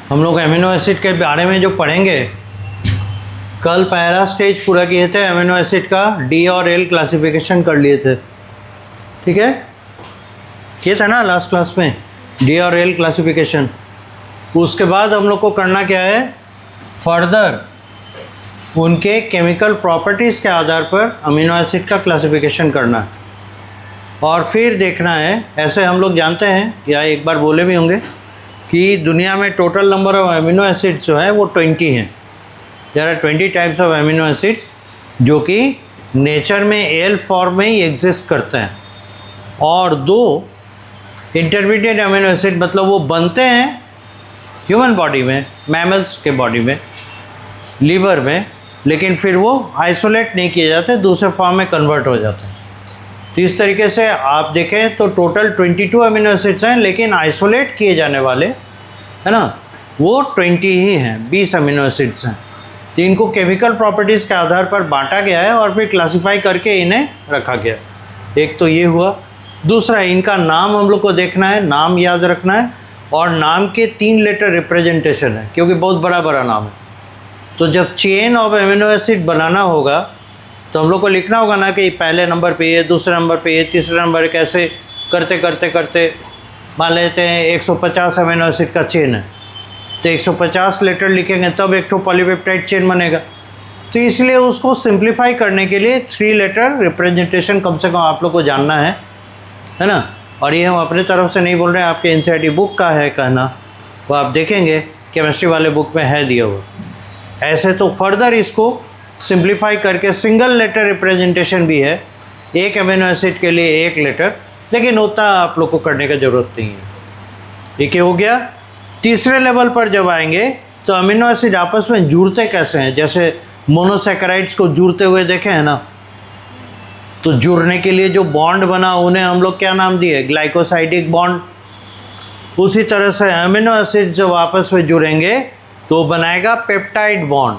हम लोग amino acid के बारे में जो पढ़ेंगे, कल पहला स्टेज पूरा किए थे अमीनो एसिड का, डी और एल क्लासिफिकेशन कर लिए थे, ठीक है, किए थे ना लास्ट क्लास में, डी और एल क्लासिफिकेशन। उसके बाद हम लोग को करना क्या है, फर्दर उनके केमिकल प्रॉपर्टीज़ के आधार पर अमीनो एसिड का क्लासिफिकेशन करना है और फिर देखना है। ऐसे हम लोग जानते हैं या एक बार बोले भी होंगे कि दुनिया में total number of amino acids जो है वो 20 हैं। There are 20 types of amino acids जो कि नेचर में एल फॉर्म में ही एग्जिस्ट करते हैं, और 2 इंटरमीडिएट अमीनो एसिड मतलब वो बनते हैं ह्यूमन बॉडी में, मैमल्स के बॉडी में, लीवर में, लेकिन फिर वो आइसोलेट नहीं किए जाते, दूसरे फॉर्म में कन्वर्ट हो जाते हैं। तो इस तरीके से आप देखें तो टोटल 22 अमीनो एसिड्स हैं, लेकिन आइसोलेट किए जाने वाले, है ना, वो 20 ही हैं, 20 अमीनो एसिड्स हैं। तो इनको केमिकल प्रॉपर्टीज़ के आधार पर बांटा गया है और फिर क्लासिफाई करके इन्हें रखा गया। एक तो ये हुआ। दूसरा, इनका नाम हम लोग को देखना है, नाम याद रखना है, और नाम के 3 लेटर रिप्रेजेंटेशन है, क्योंकि बहुत बड़ा बड़ा नाम है। तो जब चेन ऑफ अमीनो एसिड बनाना होगा तो हम लोग को लिखना होगा ना कि पहले नंबर पे ये, दूसरे नंबर पे ये, तीसरे नंबर कैसे करते करते करते मान लेते हैं 150 अमीनो एसिड का चेन है, तो 150 लेटर लिखेंगे तब एक तो पॉलीपेप्टाइड चेन बनेगा। तो इसलिए उसको सिंप्लीफाई करने के लिए 3 लेटर रिप्रेजेंटेशन कम से कम आप लोग को जानना है ना। और ये हम अपने तरफ से नहीं बोल रहे हैं, आपके एनसीईआरटी बुक का है कहना, वो आप देखेंगे केमिस्ट्री वाले बुक में है दिया हुआ। ऐसे तो फर्दर इसको सिंप्लीफाई करके सिंगल लेटर रिप्रेजेंटेशन भी है, एक अमीनो एसिड के लिए 1 लेटर, लेकिन उतना आप लोग को करने की ज़रूरत नहीं है। एक हो गया। तीसरे लेवल पर जब आएंगे तो अमीनो एसिड आपस में जुड़ते कैसे हैं, जैसे मोनोसैकेराइड्स को जुड़ते हुए देखे हैं ना, तो जुड़ने के लिए जो बॉन्ड बना उन्हें हम लोग क्या नाम दिए, ग्लाइकोसाइडिक बॉन्ड। उसी तरह से अमीनो एसिड जब आपस में जुड़ेंगे तो बनाएगा पेप्टाइड बॉन्ड,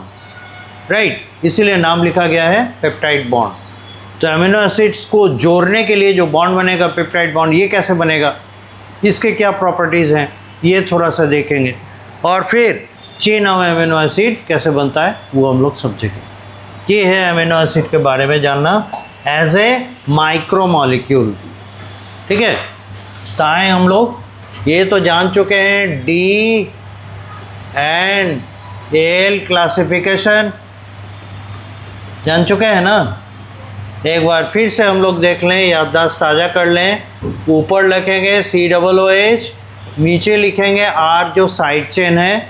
राइट, इसीलिए नाम लिखा गया है पेप्टाइड बॉन्ड। तो अमीनो एसिड्स को जोड़ने के लिए जो बॉन्ड बनेगा पेप्टाइड बॉन्ड, ये कैसे बनेगा, इसके क्या प्रॉपर्टीज़ हैं, ये थोड़ा सा देखेंगे। और फिर चेन ऑफ अमीनो एसिड कैसे बनता है वो हम लोग समझेंगे। ये है अमीनो एसिड के बारे में जानना एज ए माइक्रोमॉलिक्यूल, ठीक है। तो आए हम लोग ये तो जान चुके हैं डी एंड एल क्लासिफिकेशन, जान चुके हैं ना। एक बार फिर से हम लोग देख लें, याददाश्त ताज़ा कर लें। ऊपर लिखेंगे COOH, नीचे लिखेंगे R जो साइड चेन है,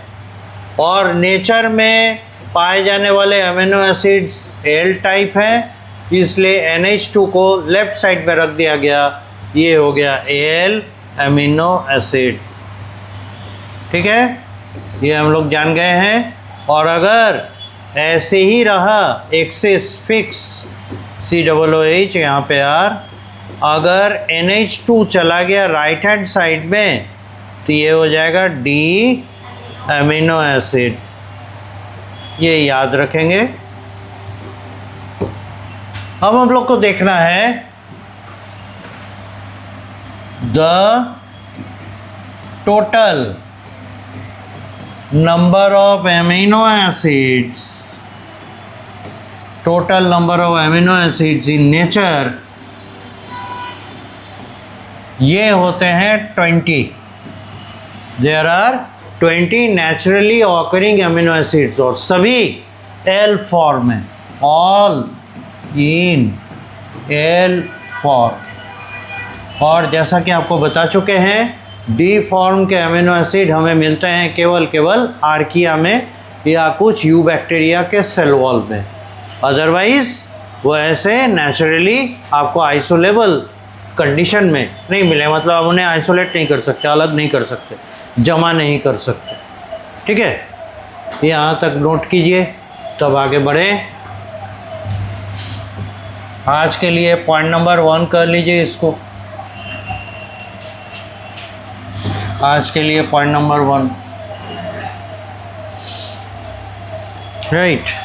और नेचर में पाए जाने वाले अमीनो एसिड्स L टाइप हैं, इसलिए NH2 को लेफ़्ट साइड पे रख दिया गया, ये हो गया L अमीनो एसिड, ठीक है। ये हम लोग जान गए हैं। और अगर ऐसे ही रहा एक्सिस फिक्स COOH यहाँ पे R, अगर NH2 चला गया राइट हैंड साइड में तो ये हो जाएगा D अमीनो एसिड, ये याद रखेंगे। अब हम लोग को देखना है the total number of amino acids, total number of amino acids in nature, ये होते हैं 20। There are 20 naturally occurring amino acids, और सभी एल फॉर्म में, ऑल इन एल फॉर्म। और जैसा कि आपको बता चुके हैं, डी फॉर्म के अमीनो एसिड हमें मिलते हैं केवल आर्किया में या कुछ यू बैक्टीरिया के सेल वॉल में, अदरवाइज वो ऐसे नेचुरली आपको आइसोलेबल कंडीशन में नहीं मिले, मतलब आप उन्हें आइसोलेट नहीं कर सकते, अलग नहीं कर सकते, जमा नहीं कर सकते, ठीक है। यहाँ तक नोट कीजिए, तब आगे बढ़े। आज के लिए पॉइंट नंबर 1 कर लीजिए इसको, आज के लिए पॉइंट नंबर 1, राइट।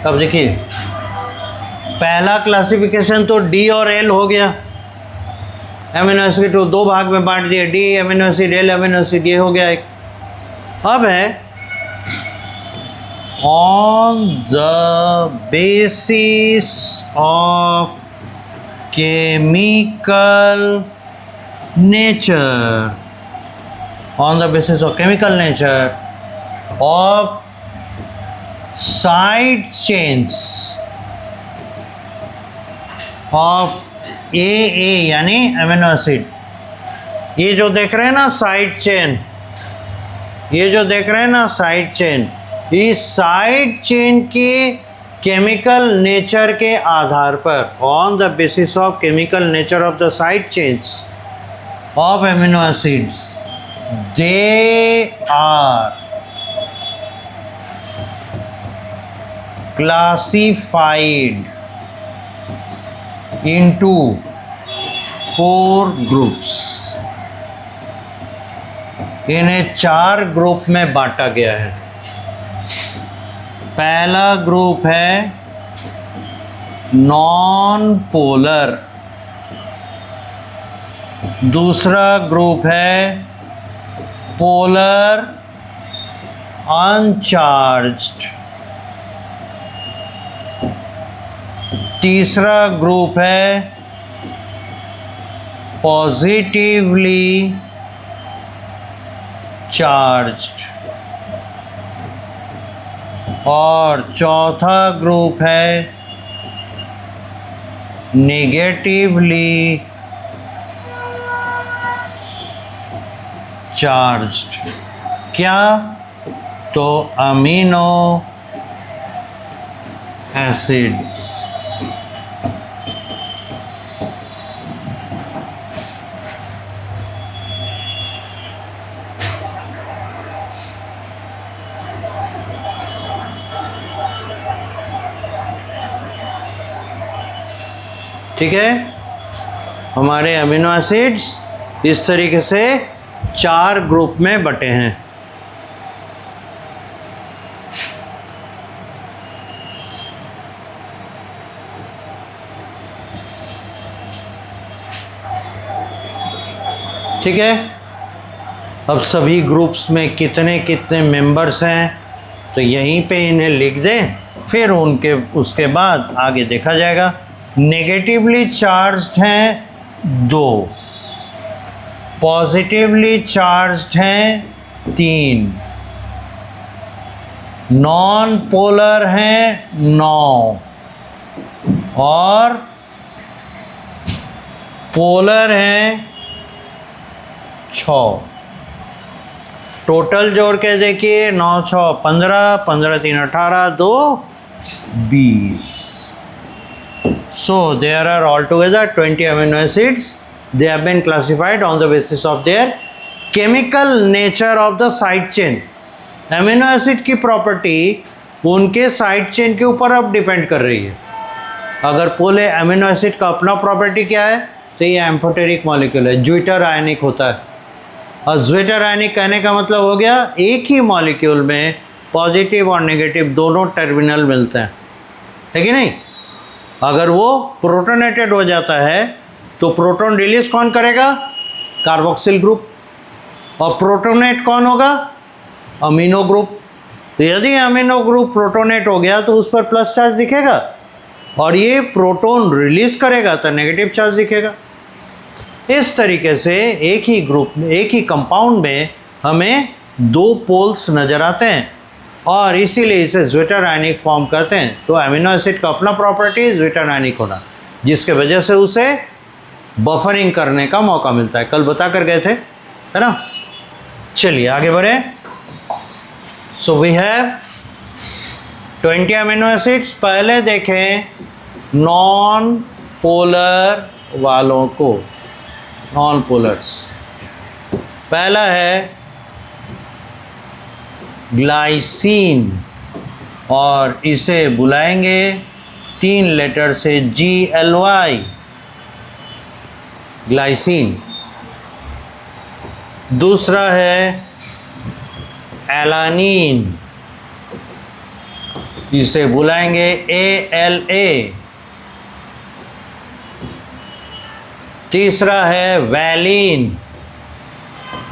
अब देखिए पहला क्लासिफिकेशन तो डी और एल हो गया, एमिनो एसिड को दो भाग में बांट दिया, D amino acid, L amino acid, ये हो गया एक। अब है on the basis of chemical nature, on the basis of chemical nature of side chains of a यानी एमिनो एसिड। ये जो देख रहे हैं ना साइड चेन, ये जो देख रहे हैं ना साइड चेन, इस साइड चेन के केमिकल नेचर के आधार पर, on the basis of chemical nature of the side chains of amino acids, they are classified into 4 groups. इन्हें 4 ग्रुप में बांटा गया है। पहला ग्रुप है नॉन पोलर, दूसरा ग्रुप है पोलर अनचार्ज्ड, तीसरा ग्रुप है पॉजिटिवली चार्ज्ड, और चौथा ग्रुप है नेगेटिवली चार्ज्ड। क्या? तो अमीनो एसिड्स। ठीक है, हमारे अमीनो एसिड्स इस तरीके से 4 ग्रुप में बटे हैं। ठीक है, अब सभी ग्रुप्स में कितने कितने मेंबर्स हैं तो यहीं पे इन्हें लिख दें, फिर उसके बाद आगे देखा जाएगा। नेगेटिवली चार्ज्ड हैं 2, पॉजिटिवली चार्ज्ड हैं 3, नॉन पोलर हैं 9 और पोलर हैं 6। टोटल जोड़ के देखिए 9 6 15, 15 3 18, 2 20। So there are altogether 20 amino acids. They have been classified on the basis of their chemical nature of the side chain. Amino acid की property उनके साइड चेन के ऊपर अब डिपेंड कर रही है। अगर पोले अमीनो एसिड का अपना प्रॉपर्टी क्या है तो ये एम्फोटेरिक मॉलिक्यूल है, ज्विटर आयनिक होता है। और ज्विटर आयनिक कहने का मतलब हो गया एक ही मॉलिक्यूल में पॉजिटिव और नेगेटिव दोनों टर्मिनल मिलते हैं, है कि नहीं। अगर वो प्रोटोनेटेड हो जाता है तो प्रोटॉन रिलीज कौन करेगा? Carboxyl group. और प्रोटोनेट कौन होगा? Amino group. तो यदि अमीनो ग्रुप प्रोटोनेट हो गया तो उस पर प्लस चार्ज दिखेगा और ये प्रोटॉन रिलीज करेगा तो नेगेटिव चार्ज दिखेगा। इस तरीके से एक ही ग्रुप में, एक ही कंपाउंड में हमें 2 पोल्स नज़र आते हैं और इसीलिए इसे ज्विटर आयनिक फॉर्म कहते हैं। तो अमीनो एसिड का अपना प्रॉपर्टी ज्विटर आयनिक होना, जिसके वजह से उसे बफरिंग करने का मौका मिलता है। कल बता कर गए थे, है ना। चलिए आगे बढ़े। So we have 20 amino acids. पहले देखें नॉन पोलर वालों को, नॉन पोलर्स। पहला है ग्लाइसिन और इसे बुलाएंगे 3 लेटर से GLY, ग्लाइसिन। दूसरा है एलानीन, इसे बुलाएंगे ALA, तीसरा है वैलिन,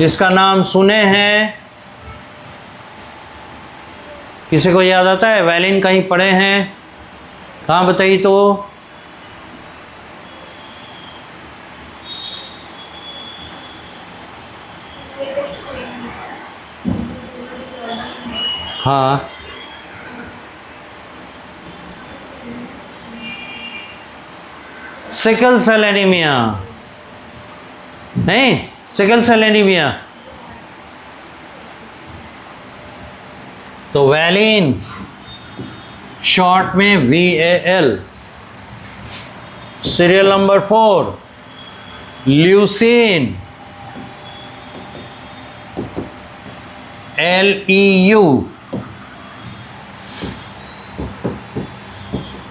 इसका नाम सुने हैं? किसी को याद आता है? वैलिन कहीं पढ़े हैं? कहाँ बताइए तो। हाँ, सिकल सेल एनीमिया नहीं, सिकल सेल एनीमिया। तो वैलिन शॉर्ट में VAL। Serial number 4 leucine LEU।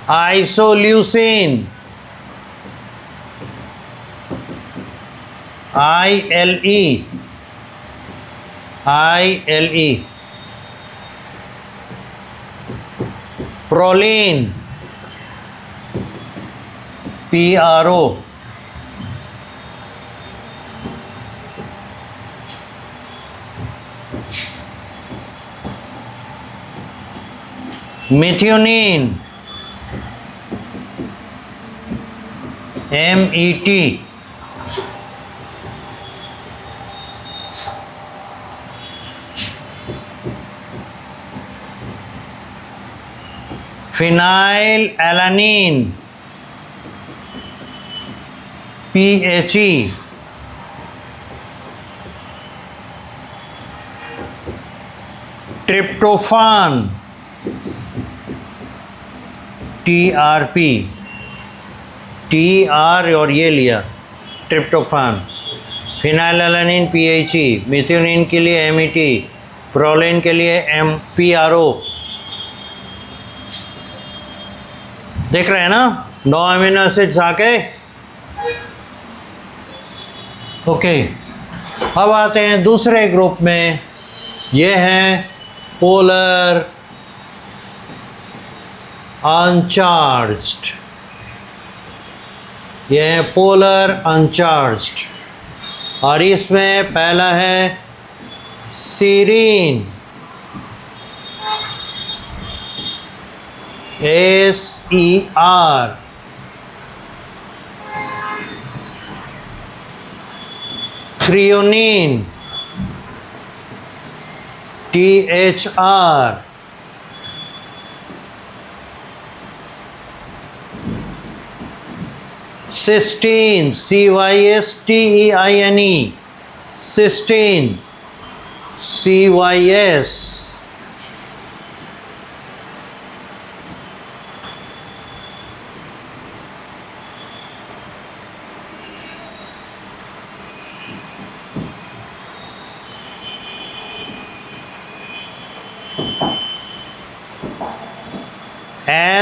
Isoleucine ILE। Proline PRO। Methionine MET। Phenyl alanine PHE। Tryptophan TRP। TR और ये लिया tryptophan. Phenyl alanine PHE, methionine के लिए MET, प्रोलिन के लिए PRO। देख रहे हैं ना 9 अमीनो एसिड्स आके। ओके, अब आते हैं दूसरे ग्रुप में। ये हैं पोलर अनचार्ज्ड। ये हैं पोलर अनचार्ज्ड, और इसमें पहला है serine SER। Threonine THR। Cysteine CYSTEINE। Cysteine CYS।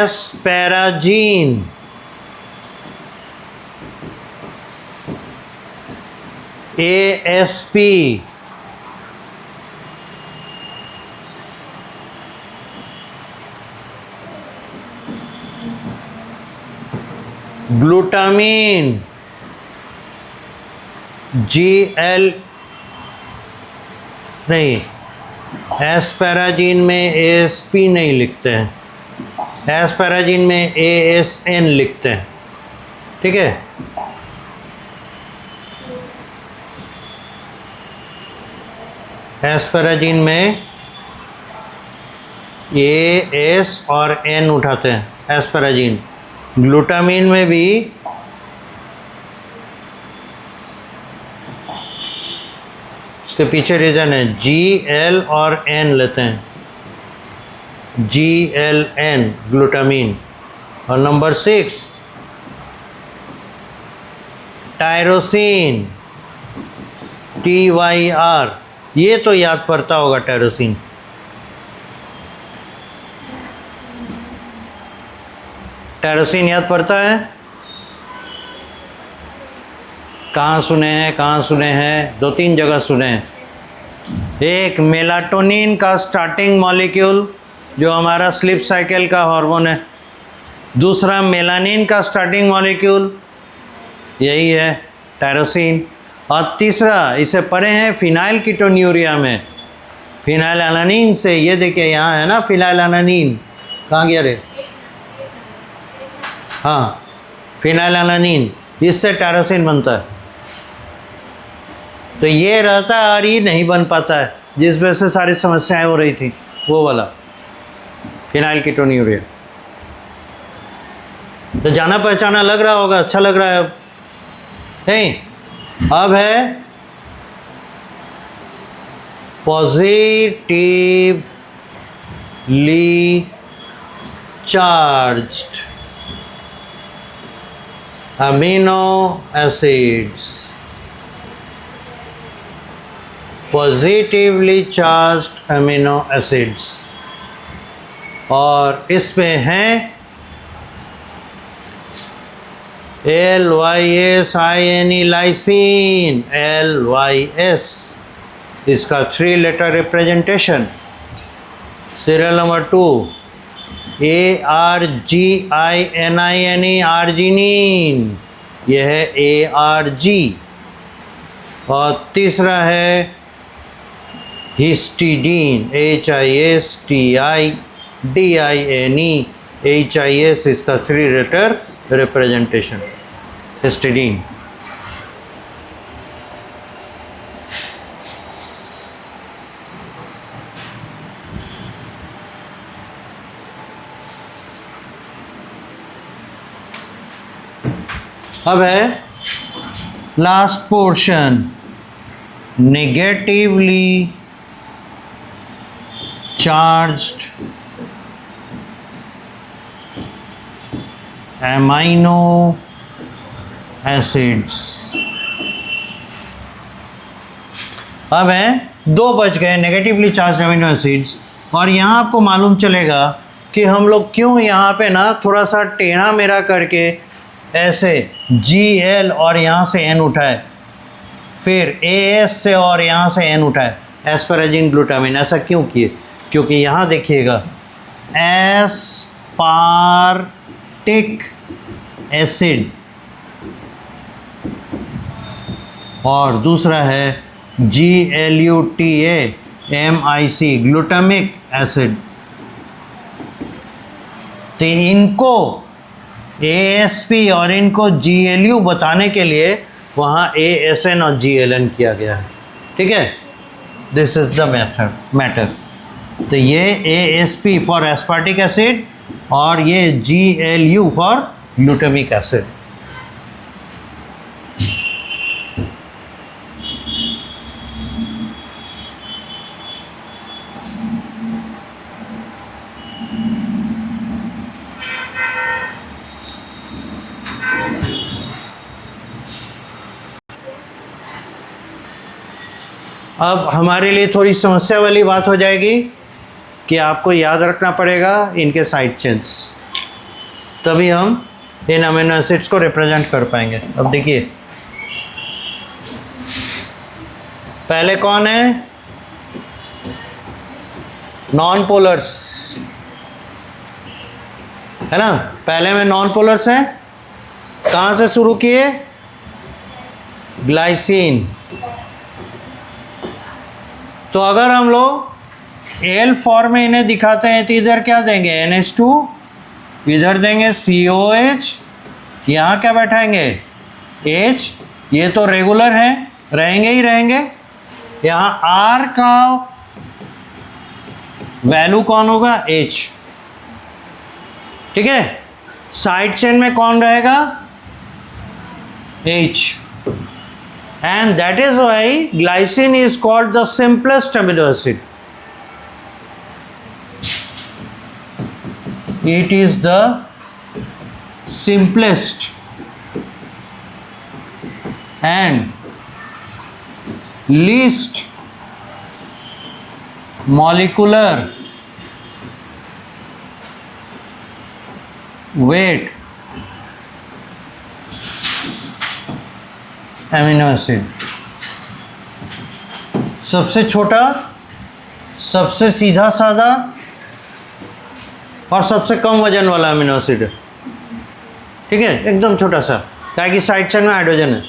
Asparagine ASP। Glutamine GL नहीं, एस्पैराजीन में ASP नहीं लिखते हैं, एस्पैराजीन में ASN लिखते हैं। ठीक है, एस्पैराजीन में AS और N उठाते हैं एस्पैराजीन। ग्लूटामीन में भी इसके पीछे रीजन है, GL और N लेते हैं, GLN ग्लूटामीन। और नंबर 6 टायरोसिन TYR। ये तो याद पड़ता होगा टायरोसिन। टायरोसिन याद पड़ता है? कहाँ सुने हैं, कहाँ सुने हैं? 2-3 जगह सुने हैं। एक मेलाटोनिन का स्टार्टिंग मॉलिक्यूल जो हमारा स्लीप साइकिल का हार्मोन है। दूसरा मेलानिन का स्टार्टिंग मॉलिक्यूल यही है, टायरोसिन। और तीसरा इसे पढ़े हैं फिनाइल कीटोन्यूरिया में, फिनाइल एलानीन से। ये देखिए यहाँ है ना फिनाइल एलानीन, कहाँ गया रे? हाँ, फिनाइल एलानीन, इससे टायरोसिन बनता है। तो ये रहता है और ये नहीं बन पाता है, जिस वजह से सारी समस्याएं हो रही थी, वो वाला फिनाइल कीटोन्यूरिया। तो जाना पहचाना लग रहा होगा, अच्छा लग रहा है अब नहीं? अब है positively charged amino acids, positively charged amino acids. और इसमें हैं LYSINE लाइसिन, LYS, इसका 3 letter representation. Serial number 2 ARGININE arginine, यह है ARG। और तीसरा है हिस्टिडीन, HISTIDINE, HIS, इसका 3 लेटर रिप्रेजेंटेशन, हिस्टिडीन। अब है last portion, negatively charged amino acids. अब है 2 बच गए नेगेटिवली चार्ज एमिनो एसिड्स। और यहाँ आपको मालूम चलेगा कि हम लोग क्यों यहाँ पे ना थोड़ा सा टेढ़ा मेढ़ा करके ऐसे Gl और यहाँ से N उठाए, फिर AS से और यहाँ से N उठाए, एस्पेराजिन ग्लूटामिन। ऐसा क्यों किए? क्योंकि यहाँ देखिएगा एस्पार्टिक एसिड और दूसरा है GLUTAMIC, ग्लूटामिक एसिड। तो इनको ASP और इनको GLU बताने के लिए वहाँ ASN और GLN किया गया है। ठीक है, दिस इज द मैटर। तो ये ASP फॉर एस्पार्टिक एसिड और ये GLU फॉर ग्लूटामिक एसिड। अब हमारे लिए थोड़ी समस्या वाली बात हो जाएगी कि आपको याद रखना पड़ेगा इनके साइड चेन्स, तभी हम इन अमीनो एसिड्स को रिप्रेजेंट कर पाएंगे। अब देखिए पहले कौन है? नॉन पोलर्स, है ना? पहले में नॉन पोलर्स हैं। कहाँ से शुरू किए? ग्लाइसिन। तो अगर हम लोग एल फॉर्म में इन्हें दिखाते हैं तो इधर क्या देंगे? NH2, इधर देंगे COH, यहाँ क्या बैठाएंगे? H। ये तो रेगुलर है, रहेंगे ही रहेंगे। यहाँ R का वैल्यू कौन होगा? H। ठीक है, साइड चेन में कौन रहेगा? H। And that is why glycine is called the simplest amino acid. It is the simplest and least molecular weight amino acid. सबसे छोटा, सबसे सीधा साधा और सबसे कम वजन वाला अमीनो एसिड है। ठीक है, एकदम छोटा सा, ताकि साइड चेन में हाइड्रोजन है।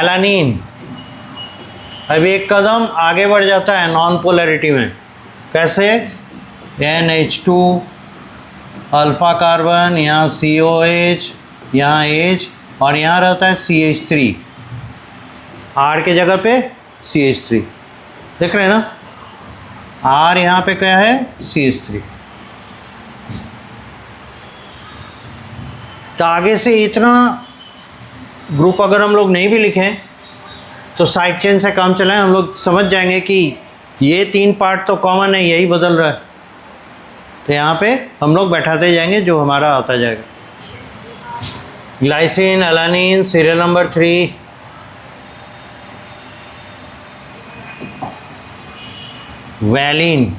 एलानीन अब एक कदम आगे बढ़ जाता है नॉन पोलैरिटी में। कैसे? NH2 अल्फा कार्बन, यहाँ COH, यहाँ H और यहाँ रहता है CH3, R के जगह पे CH3, देख रहे हैं ना? R यहाँ पे क्या है? CH3। तो आगे से इतना ग्रुप अगर हम लोग नहीं भी लिखें तो साइड चेन से काम चलाएं, हम लोग समझ जाएंगे कि ये 3 पार्ट तो कॉमन है, यही बदल रहा है। तो यहाँ पे हम लोग बैठाते जाएंगे, जो हमारा आता जाएगा। Glycine, alanine, serial number 3, valine,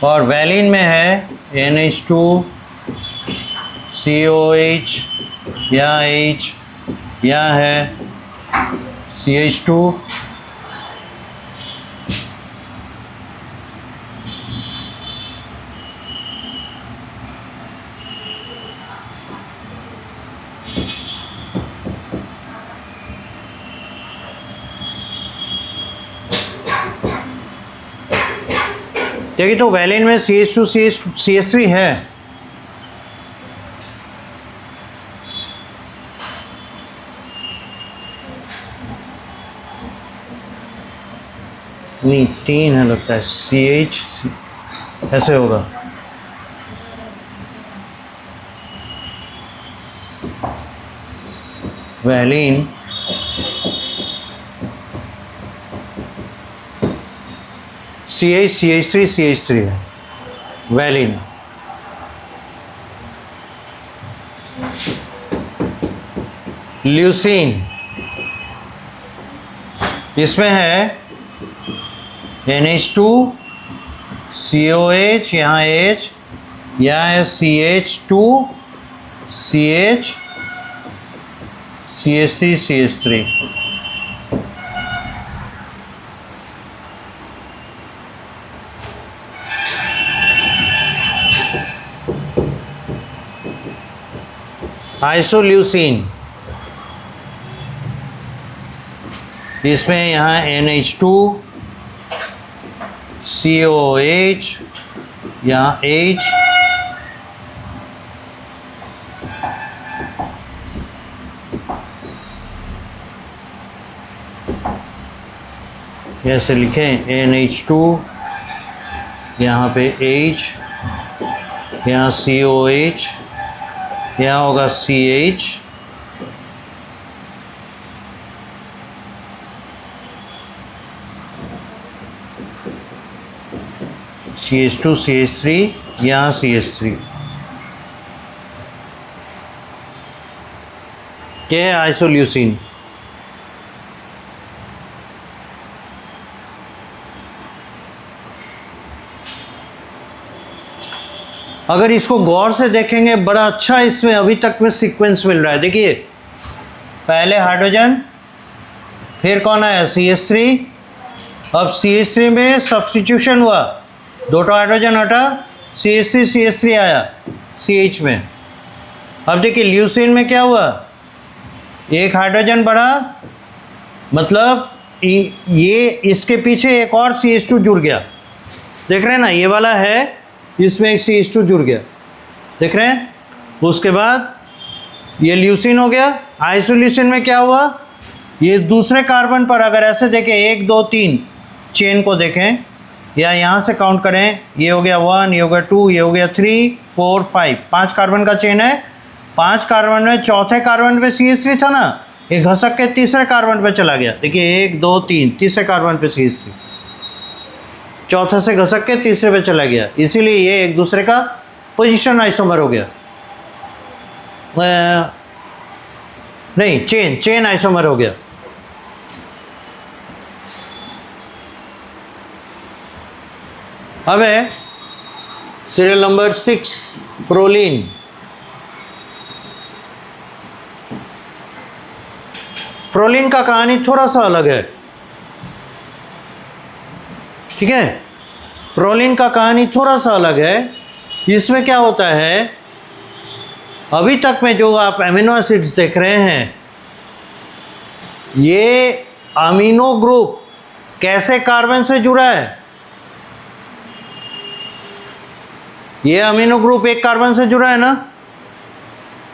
और वैलिन में है NH2 COH, यहाँ H, यहाँ है CH2, देखिए तो वैलिन में CH2 CH3 है। नहीं 3 है लगता है, CH ऐसे होगा। वैलिन CH3 है वैलिन। ल्यूसीन इसमें है NH2 COH, यहाँ H, यहाँ है CH2 CH CH3 आइसोल्यूसिन इसमें यहाँ NH2 COH, यहाँ H, ऐसे लिखें NH2, यहाँ पे H, यहाँ COH, यहाँ होगा CH, CH2 CH3, यहाँ CH3। क्या है आइसोल्यूसिन? अगर इसको गौर से देखेंगे बड़ा अच्छा इसमें अभी तक में सीक्वेंस मिल रहा है। देखिए पहले हाइड्रोजन, फिर कौन आया? CH3। अब CH3 में सब्स्टिट्यूशन हुआ, 2 हाइड्रोजन हटा, CH3 आया CH में। अब देखिए ल्यूसीन में क्या हुआ? 1 हाइड्रोजन बढ़ा, मतलब ये इसके पीछे एक और CH2 जुड़ गया। देख रहे हैं ना, ये वाला है, इसमें एक CH2 जुड़ गया, देख रहे हैं। उसके बाद ये ल्यूसीन हो गया। आइसोल्यूसिन में क्या हुआ? ये दूसरे कार्बन पर अगर ऐसे देखें 1 2 3 चेन को देखें, या यहाँ से काउंट करें, ये हो गया 1, ये हो गया 2, ये हो गया 3 4 5, 5 कार्बन का चेन है। 5 कार्बन में चौथे कार्बन पे CH3 था ना, ये घसक के तीसरे कार्बन पे चला गया। देखिए 1 2 3, तीसरे कार्बन पे CH3, चौथे से घसक के तीसरे पे चला गया, इसीलिए ये एक दूसरे का पोजीशन आइसोमर हो गया। नहीं, चेन आइसोमर हो गया। अब है सीरियल नंबर 6 प्रोलीन। प्रोलीन का कहानी थोड़ा सा अलग है, ठीक है। प्रोलीन का कहानी थोड़ा सा अलग है। इसमें क्या होता है, अभी तक में जो आप अमीनो एसिड्स देख रहे हैं, ये अमीनो ग्रुप कैसे कार्बन से जुड़ा है? ये अमीनो ग्रुप एक कार्बन से जुड़ा है ना।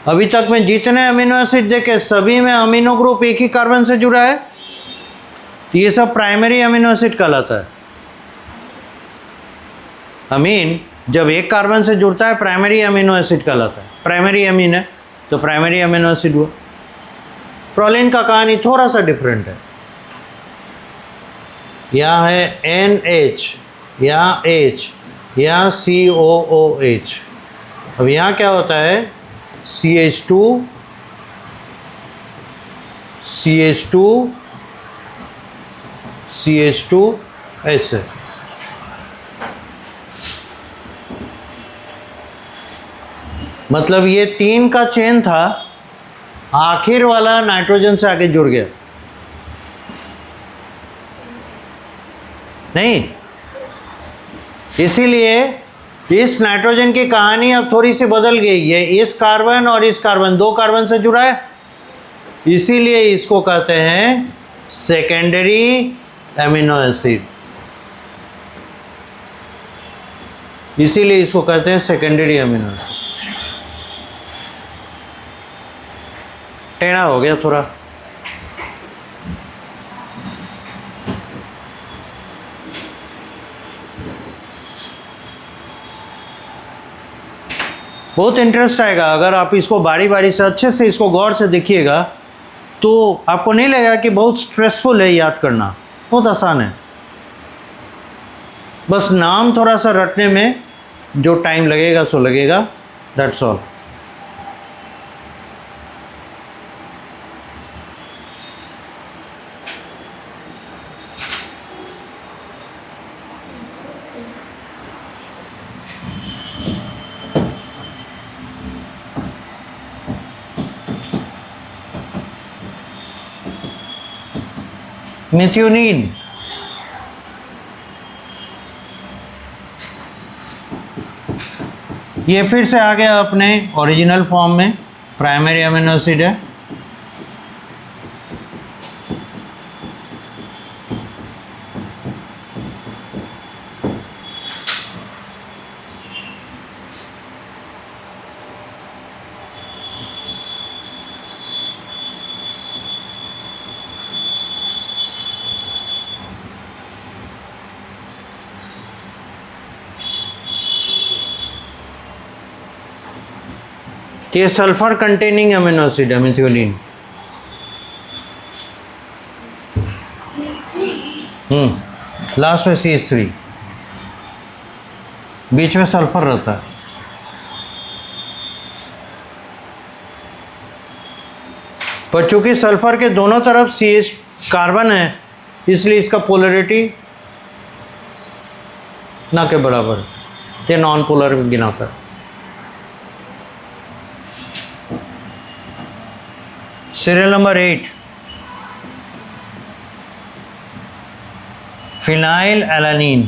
अभी तक में जितने अमीनो एसिड देखे सभी में अमीनो ग्रुप एक ही कार्बन से जुड़ा है, तो ये सब प्राइमरी अमीनो एसिड कहलाता है। अमीन जब एक कार्बन से जुड़ता है प्राइमरी अमीनो एसिड कहलाता है। प्राइमरी अमीन है तो प्राइमरी अमीनो एसिड हुआ। प्रोलीन का कहानी थोड़ा सा डिफरेंट है। यहाँ है NH, यहाँ H, यहाँ COOH। अब यहाँ क्या होता है, CH2 CH2 CH2 ऐसे। मतलब ये 3 का चेन था, आखिर वाला नाइट्रोजन से आगे जुड़ गया। नहीं, इसीलिए इस नाइट्रोजन की कहानी अब थोड़ी सी बदल गई है। इस कार्बन और इस कार्बन, 2 कार्बन से जुड़ा है, इसीलिए इसको कहते हैं सेकेंडरी एमिनो एसिड। इसीलिए इसको कहते हैं सेकेंडरी एमिनो एसिड। टेढ़ा हो गया थोड़ा। बहुत इंटरेस्ट आएगा अगर आप इसको बारी बारी से अच्छे से इसको गौर से देखिएगा, तो आपको नहीं लगेगा कि बहुत स्ट्रेसफुल है याद करना, बहुत आसान है। बस नाम थोड़ा सा रटने में जो टाइम लगेगा सो लगेगा, दैट्स ऑल। मेथियोनीन, ये फिर से आ गया अपने ओरिजिनल फॉर्म में, प्राइमरी अमीनो एसिड है। ये सल्फर कंटेनिंग अमीनो एसिड है मेथियोनीन। लास्ट में CH3, बीच में सल्फर रहता है। पर चूंकि सल्फर के दोनों तरफ CH कार्बन है, इसलिए इसका पोलरिटी ना के बराबर, ये नॉन पोलर गिनाता है। Serial number 8, phenyl alanine.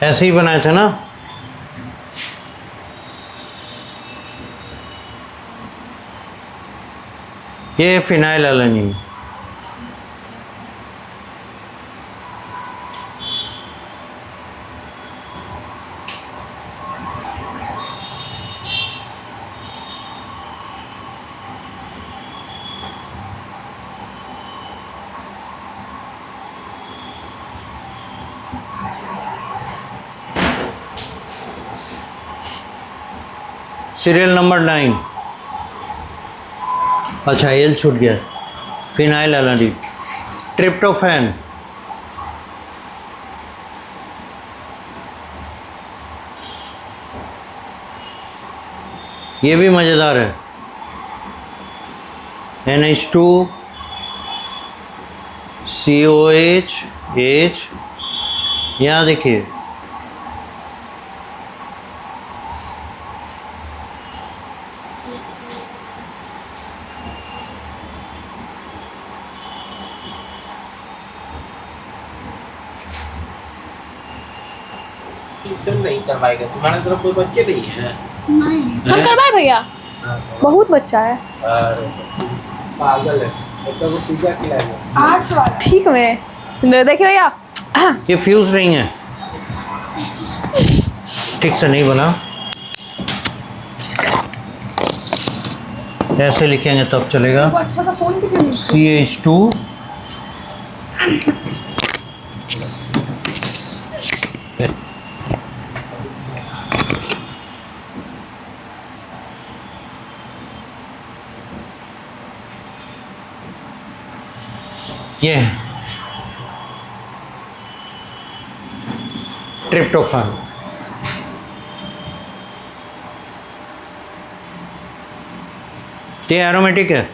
ऐसे ही बनाए थे ना। ये फिनाइल एलानीन। सीरियल नंबर 9, अच्छा एल छूट गया, फिनाइल एलानीन। ट्रिप्टोफैन, ये भी मज़ेदार है। NH2 COH H यहाँ देखिए, ट्यूशन नहीं करवाएगा, तुम्हारे तरफ कोई बच्चे नहीं है? नहीं हम हैं? करवाए भैया, हाँ, बहुत बच्चा है। अरे, पागल है, बच्चों को पिज्जा खिलाएगा। 800 ठीक में देखिए भैया, ये फ्यूज नहीं है, ठीक से नहीं बना। ऐसे लिखेंगे तब चलेगा। वो अच्छा सा फोन क्यों नहीं? CH2 ये ट्रिप्टोफान। ये एरोमेटिक है।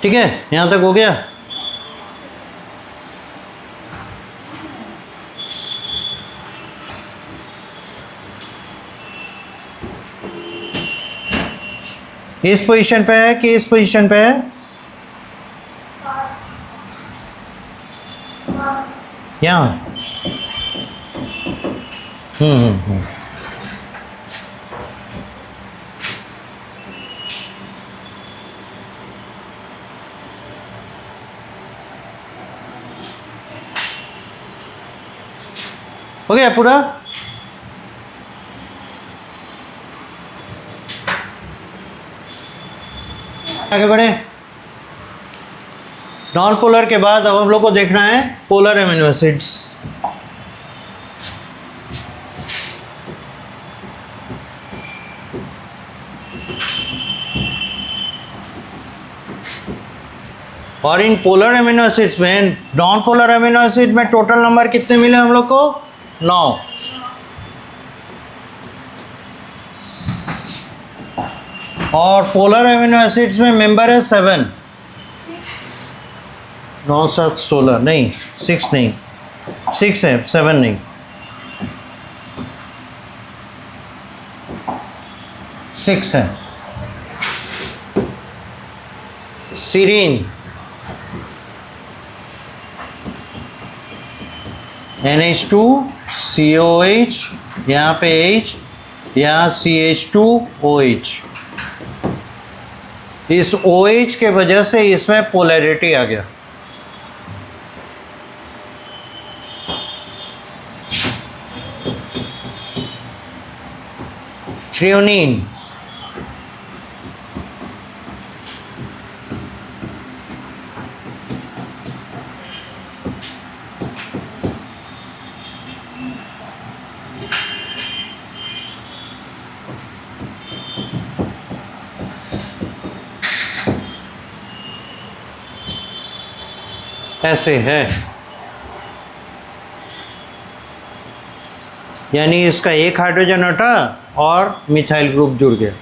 ठीक है, यहाँ तक हो गया। इस पोजीशन पे है कि इस पोजीशन पे है? यहाँ। हम्म। हो गया पूरा? आगे बढ़े। नॉन पोलर के बाद अब हम लोग को देखना है पोलर एमिनो एसिड्स। और इन पोलर एमिनो एसिड्स में, नॉन पोलर एमिनो एसिड में टोटल नंबर कितने मिले हम लोग को? 9। और पोलर एमिनो एसिड्स में मेंबर है 7। 9 7 16 नहीं, 6 नहीं, 6 है, 7 नहीं। 6 है। सीरीन NH2 COH, यहाँ पे H, यहाँ CH2OH। इस OH के वजह से इसमें पोलैरिटी आ गया। थ्रियोनीन ऐसे है, यानी इसका एक हाइड्रोजन हटा और मिथाइल ग्रुप जुड़ गया।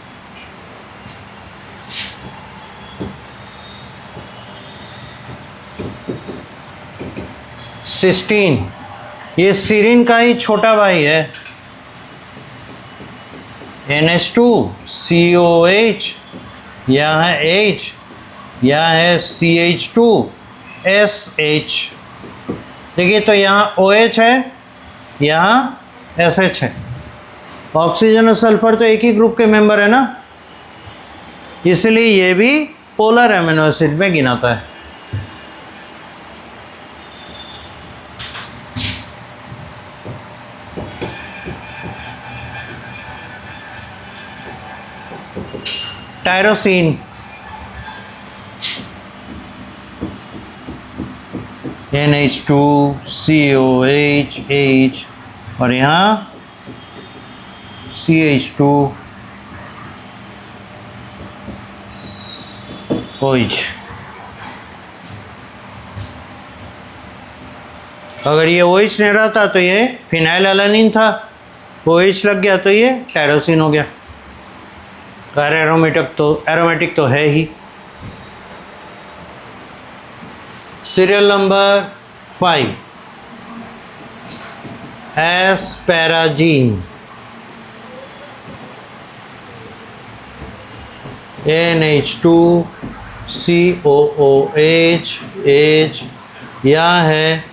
सिस्टीन, ये सीरीन का ही छोटा भाई है। NH2 COH, यहाँ है H, यहाँ है CH2SH। देखिए तो यहाँ OH है, यहाँ SH है। ऑक्सीजन और सल्फर तो एक ही ग्रुप के मेंबर है ना, इसलिए ये भी पोलर एमिनो एसिड में गिनाता है। टायरोसिन NH2COH H और यहाँ CH2OH। अगर ये OH नहीं रहता तो ये फिनाइल एलानिन था, OH लग गया तो ये टायरोसिन हो गया। एरोमेटिक तो है ही। सीरियल नंबर 5 एस्पैराजीन NH2COOH H या है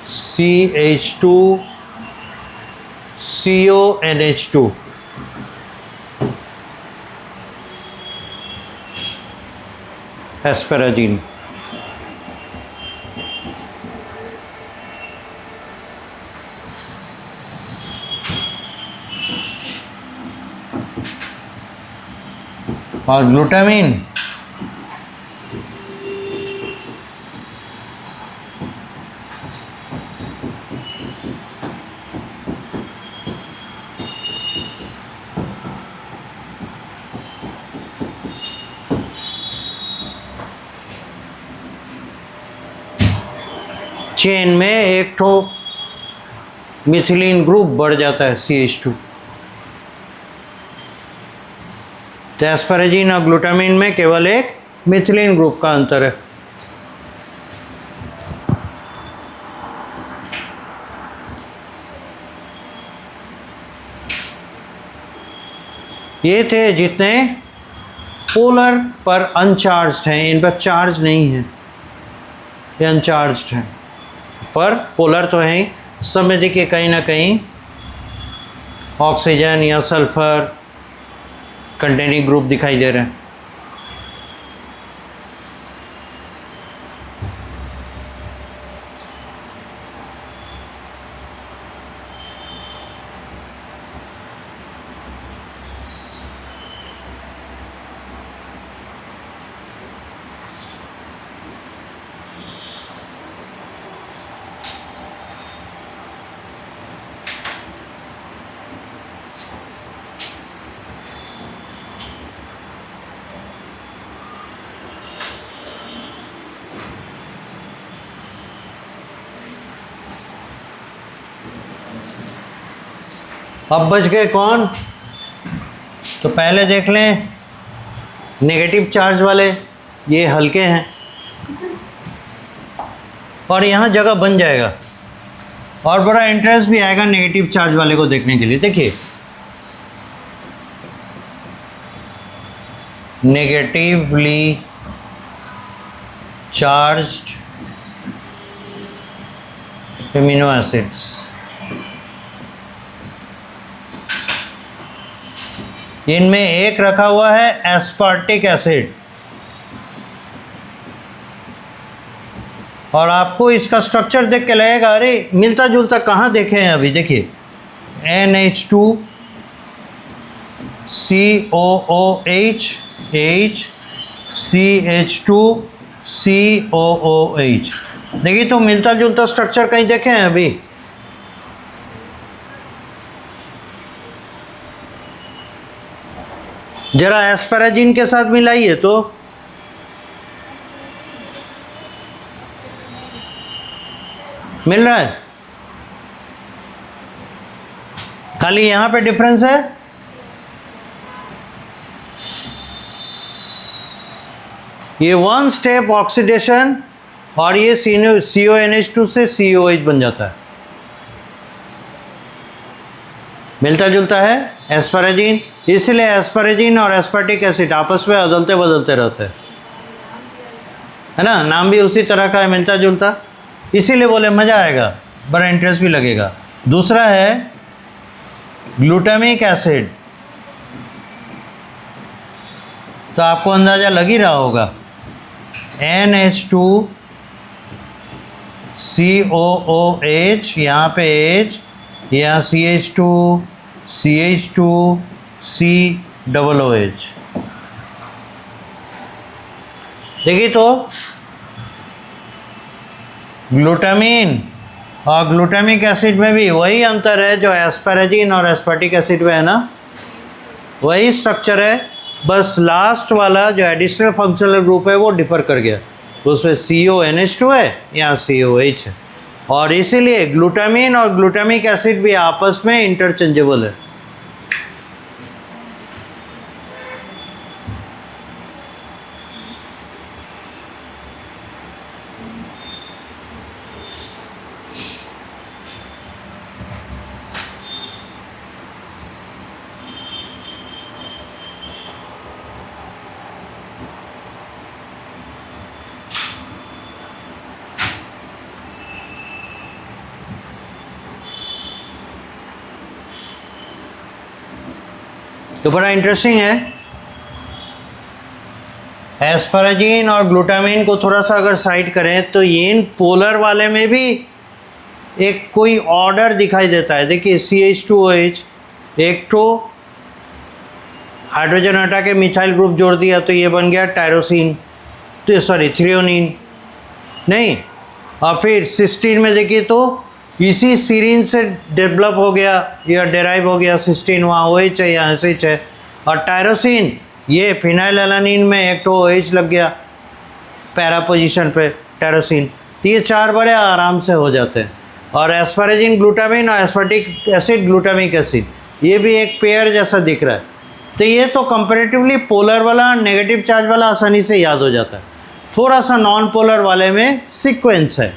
CH2CONH2। एस्पैराजीन और ग्लूटामिन चेन में एक ठो मिथिलीन ग्रुप बढ़ जाता है CH2। तो एस्पैराजीन और ग्लूटामिन में केवल एक मिथिलीन ग्रुप का अंतर है। ये थे जितने पोलर पर अनचार्ज्ड हैं, इन पर चार्ज नहीं है, ये अनचार्ज्ड हैं। पर पोलर तो है ही, सब में देखिए कहीं ना कहीं ऑक्सीजन या सल्फर कंटेनिंग ग्रुप दिखाई दे रहे हैं। अब बच गए कौन? तो पहले देख लें नेगेटिव चार्ज वाले, ये हल्के हैं और यहाँ जगह बन जाएगा और बड़ा इंटरेस्ट भी आएगा नेगेटिव चार्ज वाले को देखने के लिए। देखिए नेगेटिवली चार्ज्ड एमिनो एसिड्स, इनमें एक रखा हुआ है एस्पार्टिक एसिड और आपको इसका स्ट्रक्चर देख के लगेगा अरे मिलता जुलता कहाँ देखे हैं अभी। देखिए NH2COOH H CH2COOH, देखिए तो मिलता जुलता स्ट्रक्चर कहीं देखे हैं अभी? जरा एस्पैराजीन के साथ मिलाइए तो मिल रहा है, खाली यहां पे डिफरेंस है। ये वन स्टेप ऑक्सीडेशन और ये CONH2 से COH बन जाता है, मिलता जुलता है एस्पैराजीन। इसलिए एस्पैराजीन और एस्पार्टिक एसिड आपस में बदलते बदलते रहते हैं, है ना, नाम भी उसी तरह का है, मिलता जुलता, इसीलिए बोले मज़ा आएगा, बड़ा इंटरेस्ट भी लगेगा। दूसरा है ग्लूटामिक एसिड तो आपको अंदाज़ा लग ही रहा होगा NH2 COOH, यहाँ पे H, यहाँ CH2 CH2 COOH। देखिए तो ग्लूटामीन और ग्लूटामिक एसिड में भी वही अंतर है जो एस्पैरागिन और एस्पार्टिक एसिड में है ना, वही स्ट्रक्चर है, बस लास्ट वाला जो एडिशनल फंक्शनल ग्रुप है वो डिफर कर गया, उसमें CONH2 है, यहाँ COH है, और इसीलिए ग्लूटामीन और ग्लूटामिक एसिड भी आपस में इंटरचेंजेबल है। तो बड़ा इंटरेस्टिंग है, एस्पैरागिन और ग्लूटामिन को थोड़ा सा अगर साइड करें तो इन पोलर वाले में भी एक कोई ऑर्डर दिखाई देता है। देखिए CH2OH, एक तो हाइड्रोजन हटा के मिथाइल ग्रुप जोड़ दिया तो ये बन गया टायरोसिन, तो सॉरी थ्रियोनिन नहीं, और फिर सिस्टीन में देखिए तो इसी सीरीन से डेवलप हो गया या डेराइव हो गया सिस्टीन, वहाँ OH है या SH है, और टायरोसिन ये फिनाइल एलानिन में एक तो OH लग गया पैरा पोजीशन पे टायरोसिन, तो ये चार बड़े आराम से हो जाते हैं। और एस्पैरागिन ग्लूटामिन और एस्पार्टिक एसिड ग्लूटामिक एसिड, ये भी एक पेयर जैसा दिख रहा है, तो ये तो कंपैरेटिवली पोलर वाला नेगेटिव चार्ज वाला आसानी से याद हो जाता है। थोड़ा सा नॉन पोलर वाले में सीक्वेंस है,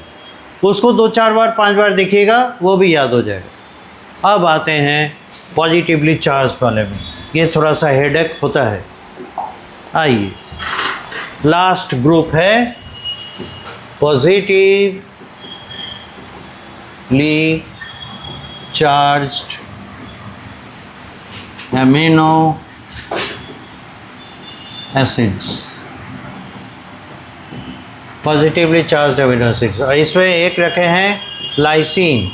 उसको 2-4 बार 5 बार देखिएगा वो भी याद हो जाएगा। अब आते हैं पॉजिटिवली चार्ज वाले में, ये थोड़ा सा हेडेक होता है। आइए, लास्ट ग्रुप है positively charged amino acids, positively charge amino acids, और इसमें एक रखे हैं लाइसिन।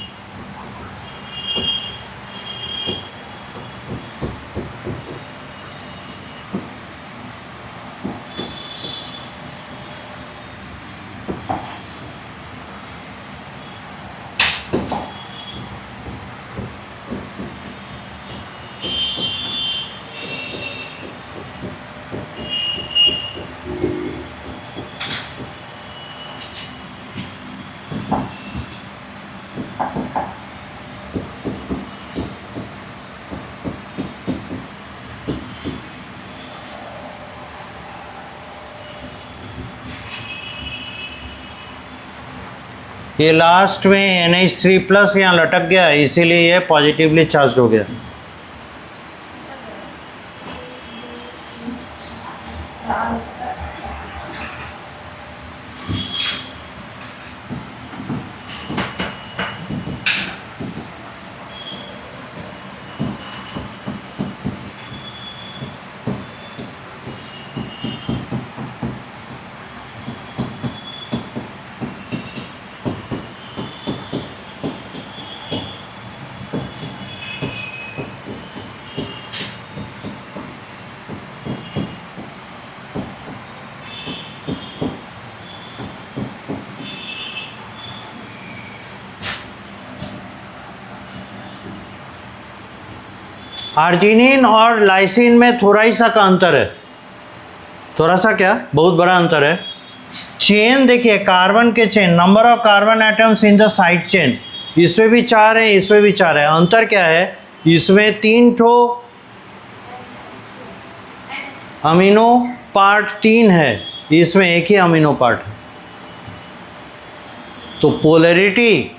ये लास्ट में NH3+ यहाँ लटक गया, इसीलिए ये पॉजिटिवली चार्ज हो गया। आर्जिनिन और लाइसिन में थोड़ा ही सा का अंतर है, थोड़ा सा क्या, बहुत बड़ा अंतर है। चेन देखिए, कार्बन के chain, number of carbon atoms in the side chain, इसमें भी 4 है, इसमें भी 4 है। अंतर क्या है, इसमें 3 ठो अमीनो पार्ट 3 है, इसमें एक ही अमीनो पार्ट है। तो पोलैरिटी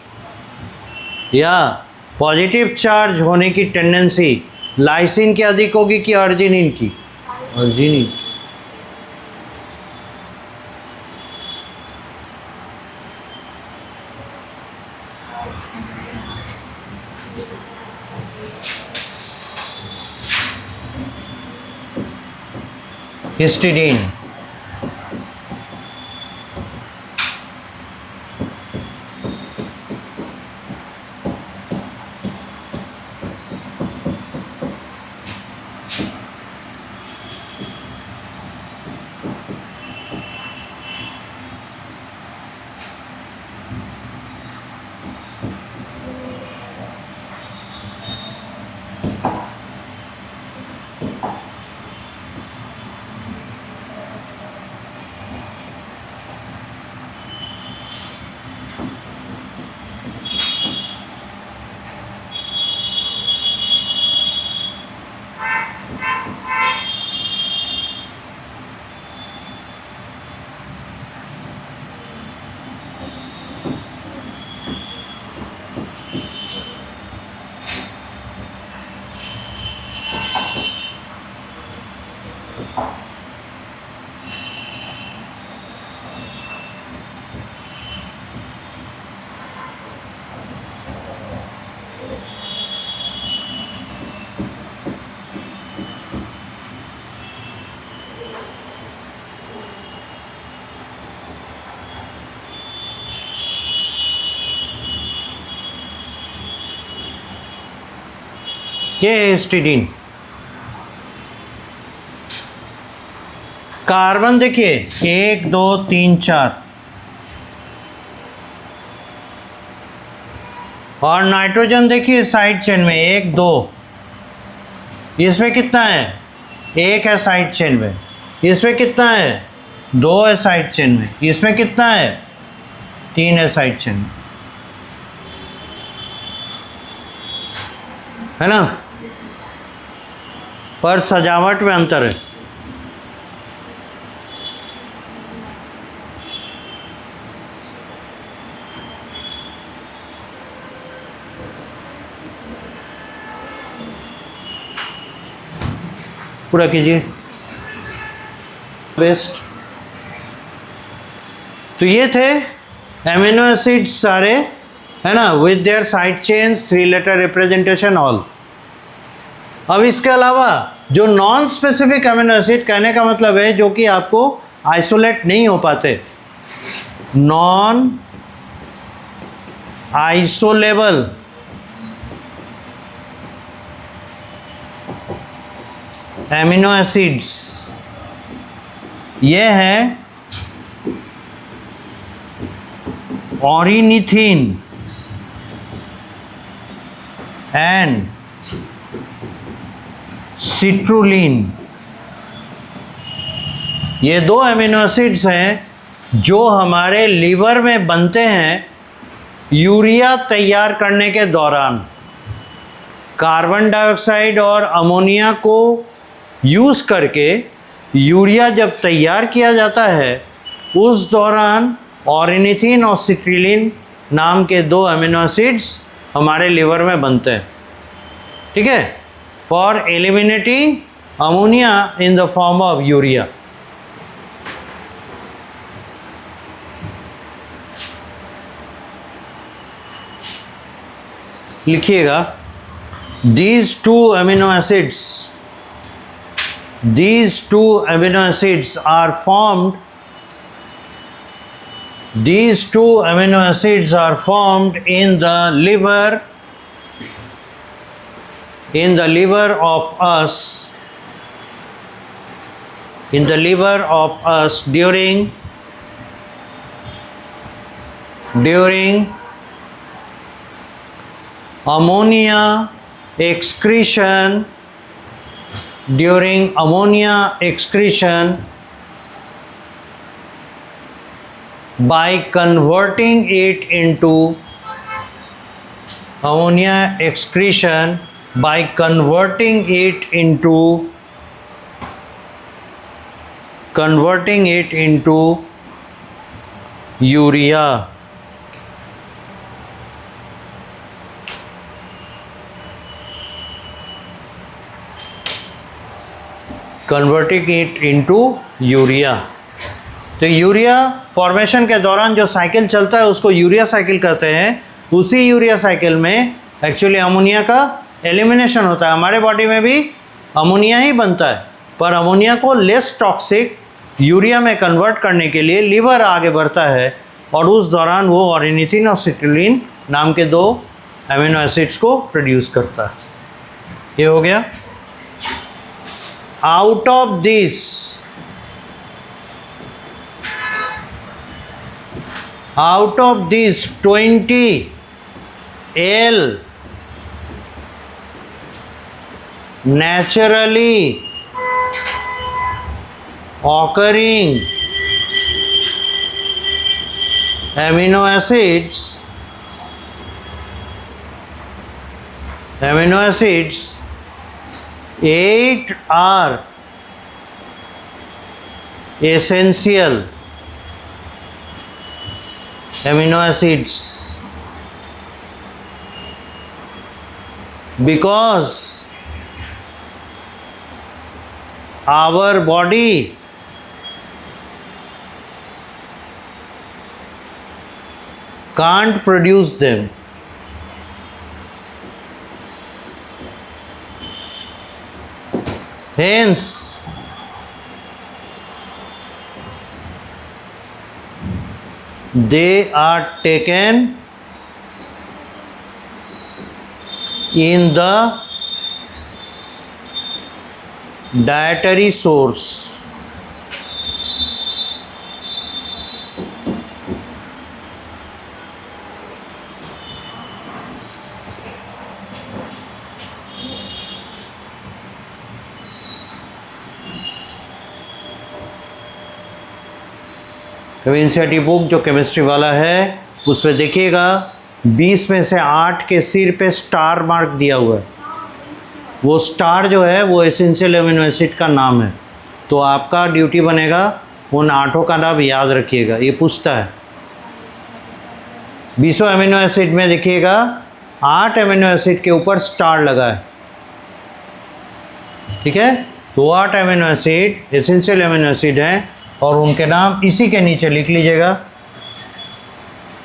या पॉजिटिव चार्ज होने की टेंडेंसी लाइसिन की अधिक होगी कि आर्जिनिन की? आर्जिनिन। हिस्टिडीन। ये है हिस्टिडीन। कार्बन देखिए 1 2 3 4 और नाइट्रोजन देखिए साइड चेन में 1 2। इसमें कितना है? 1 है साइड चेन में। इसमें कितना है? 2 है साइड चेन में। इसमें कितना है? 3 है साइड चेन में, है ना? पर सजावट में अंतर है। पूरा कीजिए बेस्ट। तो ये थे एमिनो एसिड्स सारे, है ना, with their side chains, 3 letter representation all. अब इसके अलावा जो नॉन स्पेसिफिक एमिनो एसिड, कहने का मतलब है जो कि आपको आइसोलेट नहीं हो पाते, नॉन आइसोलेबल एमिनो एसिड्स, ये है ऑरिनिथिन एंड सिट्रुलिन। ये 2 एमिनो एसिड्स हैं जो हमारे लीवर में बनते हैं यूरिया तैयार करने के दौरान। कार्बन डाइऑक्साइड और अमोनिया को यूज़ करके यूरिया जब तैयार किया जाता है, उस दौरान ऑरिनिथिन और सिट्रुलिन नाम के 2 एमिनो एसिड्स हमारे लीवर में बनते हैं। ठीक है, for eliminating ammonia in the form of urea. लिखिएगा, these two amino acids are formed in the liver of us during ammonia excretion by converting it into urea. Converting it into urea. तो urea formation के दौरान जो cycle चलता है उसको urea cycle कहते हैं। उसी यूरिया साइकिल में एक्चुअली अमोनिया का एलिमिनेशन होता है। हमारे बॉडी में भी अमोनिया ही बनता है, पर अमोनिया को लेस टॉक्सिक यूरिया में कन्वर्ट करने के लिए लीवर आगे बढ़ता है और उस दौरान वो ऑरिनिथिन और सिट्रुलिन नाम के 2 अमीनो एसिड्स को प्रोड्यूस करता है। ये हो गया। Out of this out of these 20 L naturally occurring amino acids, 8 are essential amino acids because our body can't produce them. Hence, they are taken in the dietary source. कभी NCERT book जो chemistry वाला है उसमें देखिएगा 20 में से 8 के सिर पे स्टार मार्क दिया हुआ है। वो स्टार जो है वो एसेंशियल अमीनो एसिड का नाम है। तो आपका ड्यूटी बनेगा उन 8 का नाम याद रखिएगा। ये पूछता है 20 अमीनो एसिड में देखिएगा 8 अमीनो एसिड के ऊपर स्टार लगा है। ठीक है, तो 8 amino acid essential amino acid हैं और उनके नाम इसी के नीचे लिख लीजिएगा।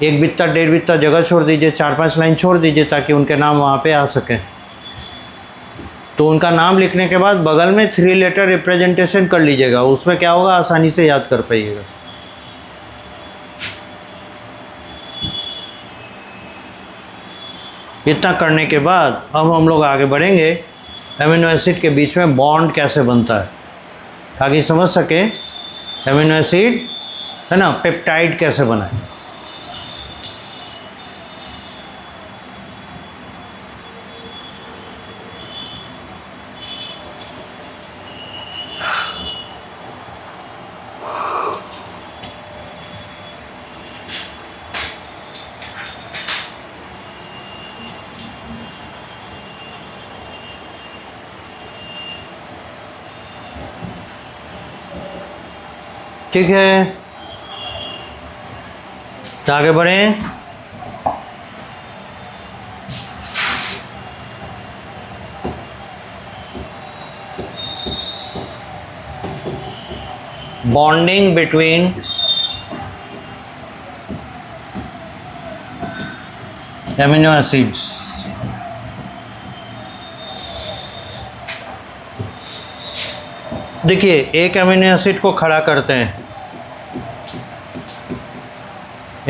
1 बित्ता 1.5 बित्ता जगह छोड़ दीजिए, 4-5 लाइन छोड़ दीजिए ताकि उनके नाम वहाँ पे आ सकें। तो उनका नाम लिखने के बाद बगल में 3 लेटर रिप्रेजेंटेशन कर लीजिएगा। उसमें क्या होगा, आसानी से याद कर पाइएगा। इतना करने के बाद अब हम लोग आगे बढ़ेंगे अमीनो एसिड के बीच में बॉन्ड कैसे बनता है, ताकि समझ सके अमीनो एसिड है ना पेप्टाइड कैसे बना है। ठीक है, तो आगे बढ़ें। Bonding between amino acids. देखिए, एक अमीनो एसिड को खड़ा करते हैं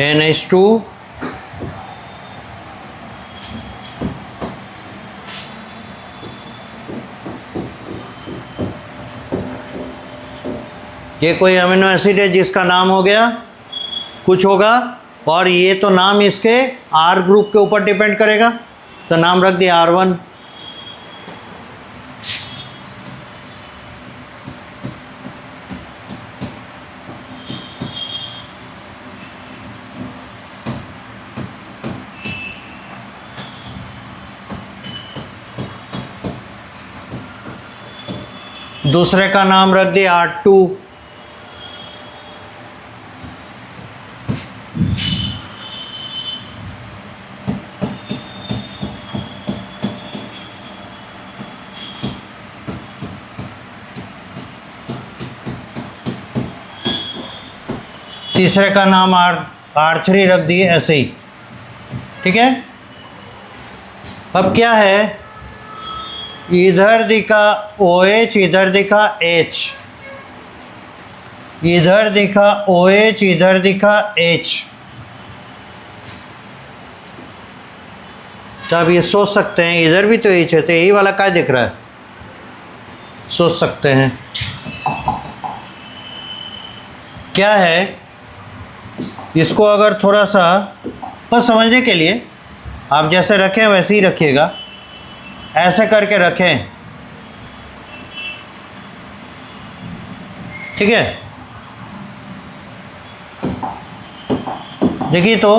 NH2 ये कोई अमीनो एसिड है जिसका नाम हो गया कुछ होगा, और ये तो नाम इसके R ग्रुप के ऊपर डिपेंड करेगा, तो नाम रख दिया R1। दूसरे का नाम रख दिया R2। तीसरे का नाम R3 रख दिए, ऐसे ही। ठीक है, अब क्या है इधर दिखा OH, इधर दिखा H, इधर दिखा OH, इधर दिखा H। तो अब ये सोच सकते हैं इधर भी तो H है, तो यही वाला क्या दिख रहा है, सोच सकते हैं क्या है। इसको अगर थोड़ा सा बस समझने के लिए आप जैसे रखें वैसे ही रखिएगा, ऐसे करके रखें, ठीक है। देखिए तो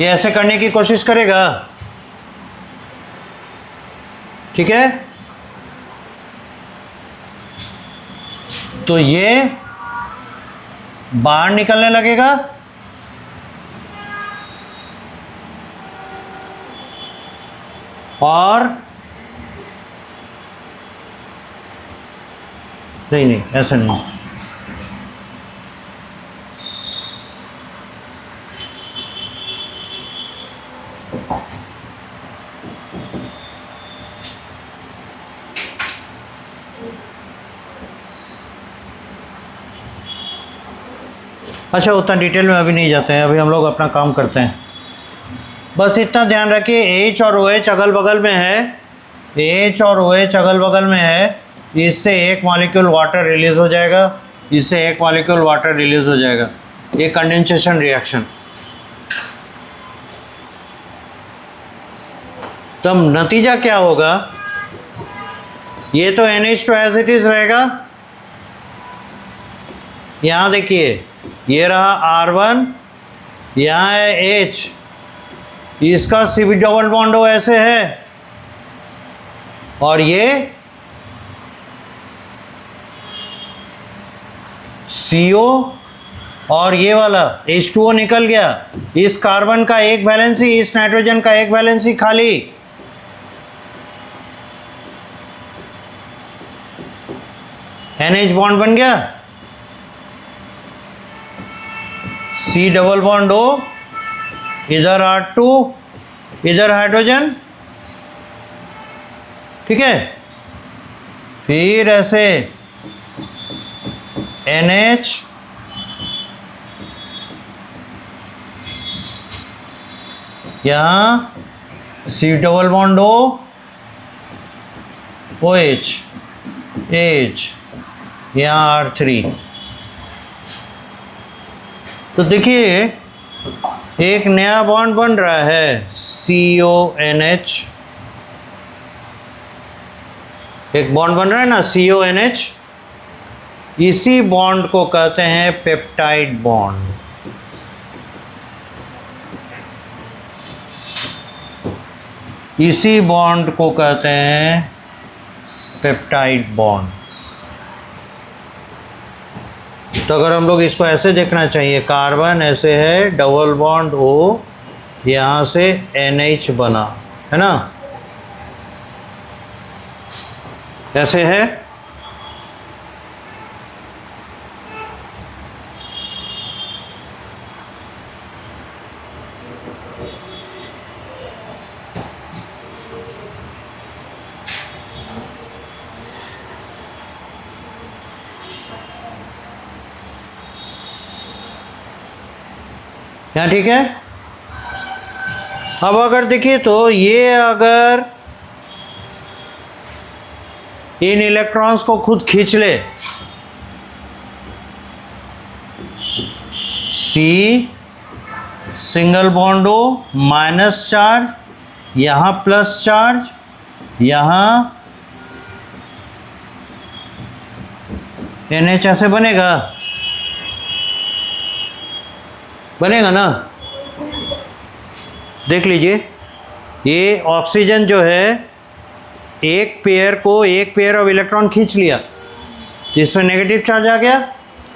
ये ऐसे करने की कोशिश करेगा, ठीक है। तो ये बाहर निकलने लगेगा और नहीं ऐसा नहीं, अच्छा उतना डिटेल में अभी नहीं जाते हैं, अभी हम लोग अपना काम करते हैं। बस इतना ध्यान रखिए H और OH अगल बगल में है, H और OH अगल बगल में है, इससे एक मॉलिक्यूल वाटर रिलीज हो जाएगा, इससे एक मॉलिक्यूल वाटर रिलीज हो जाएगा, ये कंडेंसेशन रिएक्शन। तब नतीजा क्या होगा, ये तो NH2 एज इट इज रहेगा, यहाँ देखिए ये रहा R1, यहाँ है H, इसका CB डबल बॉन्ड O ऐसे है, और ये CO और ये वाला H2O निकल गया, इस कार्बन का एक वैलेंसी, इस नाइट्रोजन का एक वैलेंसी खाली, NH बॉन्ड बन गया, C डबल बॉन्ड O, इधर R2, इधर हाइड्रोजन, ठीक है। फिर ऐसे NH, यहाँ C double bond O, OH, H, यहाँ R3। तो देखिए एक नया बॉन्ड बन रहा है CONH, एक बॉन्ड बन रहा है ना CONH, इसी बॉन्ड को कहते हैं पेप्टाइड बॉन्ड। इसी बॉन्ड को कहते हैं पेप्टाइड बॉन्ड। तो अगर हम लोग इसको ऐसे देखना चाहिए, कार्बन ऐसे है, डबल बॉन्ड O, यहाँ से NH बना है ना, ऐसे है, यहाँ ठीक है। अब अगर देखिए तो ये अगर इन इलेक्ट्रॉन्स को खुद खींच ले, C single bond O minus charge, यहाँ प्लस चार्ज, यहाँ NH ऐसे बनेगा, बनेगा ना। देख लीजिए ये ऑक्सीजन जो है एक पेयर ऑफ इलेक्ट्रॉन खींच लिया, तो इसमें नेगेटिव चार्ज आ गया,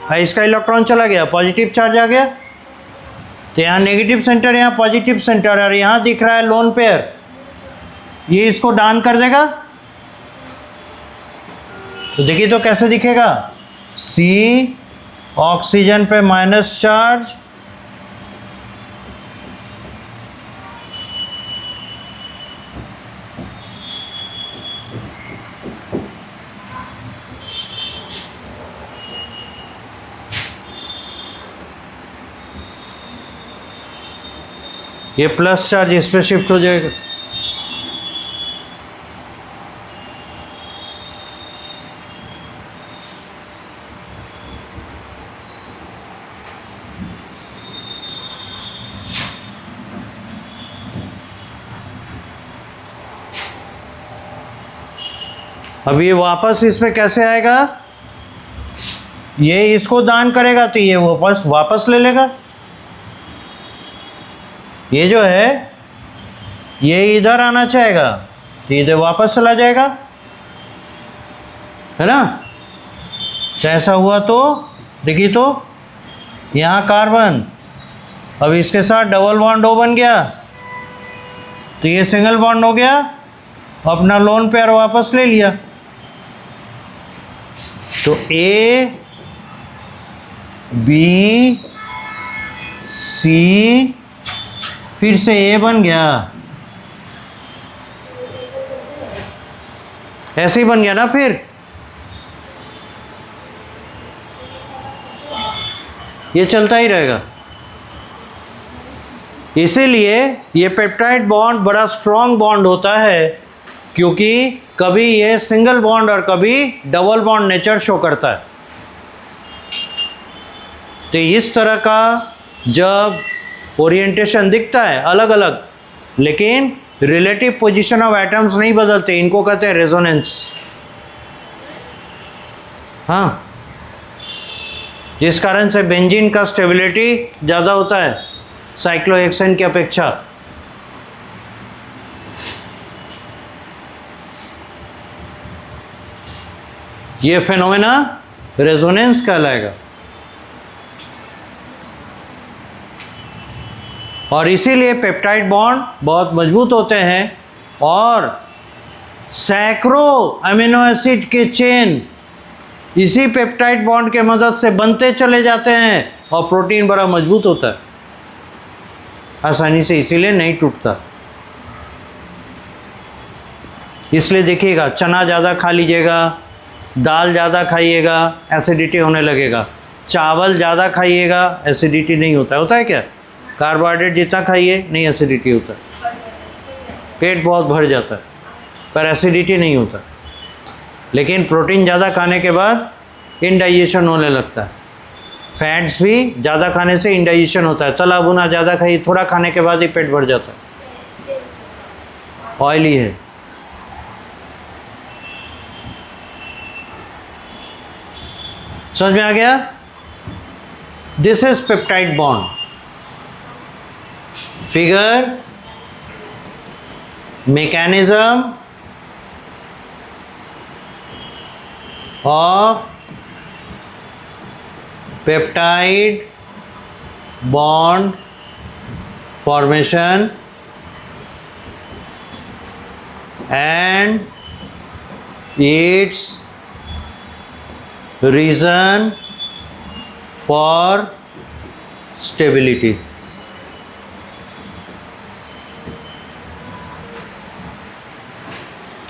और इसका इलेक्ट्रॉन चला गया, पॉजिटिव चार्ज आ गया। तो यहाँ नेगेटिव सेंटर, यहाँ पॉजिटिव सेंटर, और यहाँ दिख रहा है लोन पेयर, ये इसको डाउन कर देगा। तो देखिए तो कैसे दिखेगा, C ऑक्सीजन पे माइनस चार्ज, ये प्लस चार्ज इस पे शिफ्ट हो जाएगा। अब ये वापस इस पे कैसे आएगा? ये इसको दान करेगा तो ये वापस ले लेगा। ये जो है ये इधर आना चाहेगा तो इधर वापस चला जाएगा, है ना? ऐसा हुआ तो देखिए, तो यहाँ कार्बन अब इसके साथ डबल बॉन्ड O बन गया तो ये सिंगल बॉन्ड हो गया, अपना लोन पेयर वापस ले लिया। तो A B C फिर से A बन गया, ऐसे ही बन गया ना। फिर ये चलता ही रहेगा। इसीलिए ये पेप्टाइड बॉन्ड बड़ा स्ट्रॉन्ग बॉन्ड होता है, क्योंकि कभी ये सिंगल बॉन्ड और कभी डबल बॉन्ड नेचर शो करता है। तो इस तरह का जब ओरिएंटेशन दिखता है अलग अलग, लेकिन रिलेटिव पोजीशन ऑफ एटम्स नहीं बदलते, इनको कहते हैं रेजोनेंस। हाँ, जिस कारण से बेंजीन का स्टेबिलिटी ज़्यादा होता है साइक्लोहेक्सेन की अपेक्षा। ये फेनोमेना रेजोनेंस कहलाएगा। और इसीलिए पेप्टाइड बॉन्ड बहुत मजबूत होते हैं और सैकड़ों अमीनो एसिड के चेन इसी पेप्टाइड बॉन्ड के मदद से बनते चले जाते हैं और प्रोटीन बड़ा मजबूत होता है, आसानी से इसीलिए नहीं टूटता। इसलिए देखिएगा, चना ज़्यादा खा लीजिएगा, दाल ज़्यादा खाइएगा, एसिडिटी होने लगेगा। चावल ज़्यादा खाइएगा, एसिडिटी नहीं होता है। होता है क्या? कार्बोहाइड्रेट जितना खाइए नहीं एसिडिटी होता, पेट बहुत भर जाता है पर एसिडिटी नहीं होता। लेकिन प्रोटीन ज़्यादा खाने के बाद इंडाइजेशन होने लगता है। फैट्स भी ज़्यादा खाने से इंडाइजेशन होता है। तला भुना ज़्यादा खाइए, थोड़ा खाने के बाद ही पेट भर जाता है, ऑयली है। समझ में आ गया? This is peptide bond. Figure, mechanism of peptide bond formation and its reason for stability.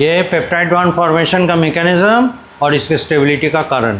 ये पेप्टाइड बॉन्ड फॉर्मेशन का मैकेनिज्म और इसके स्टेबिलिटी का कारण।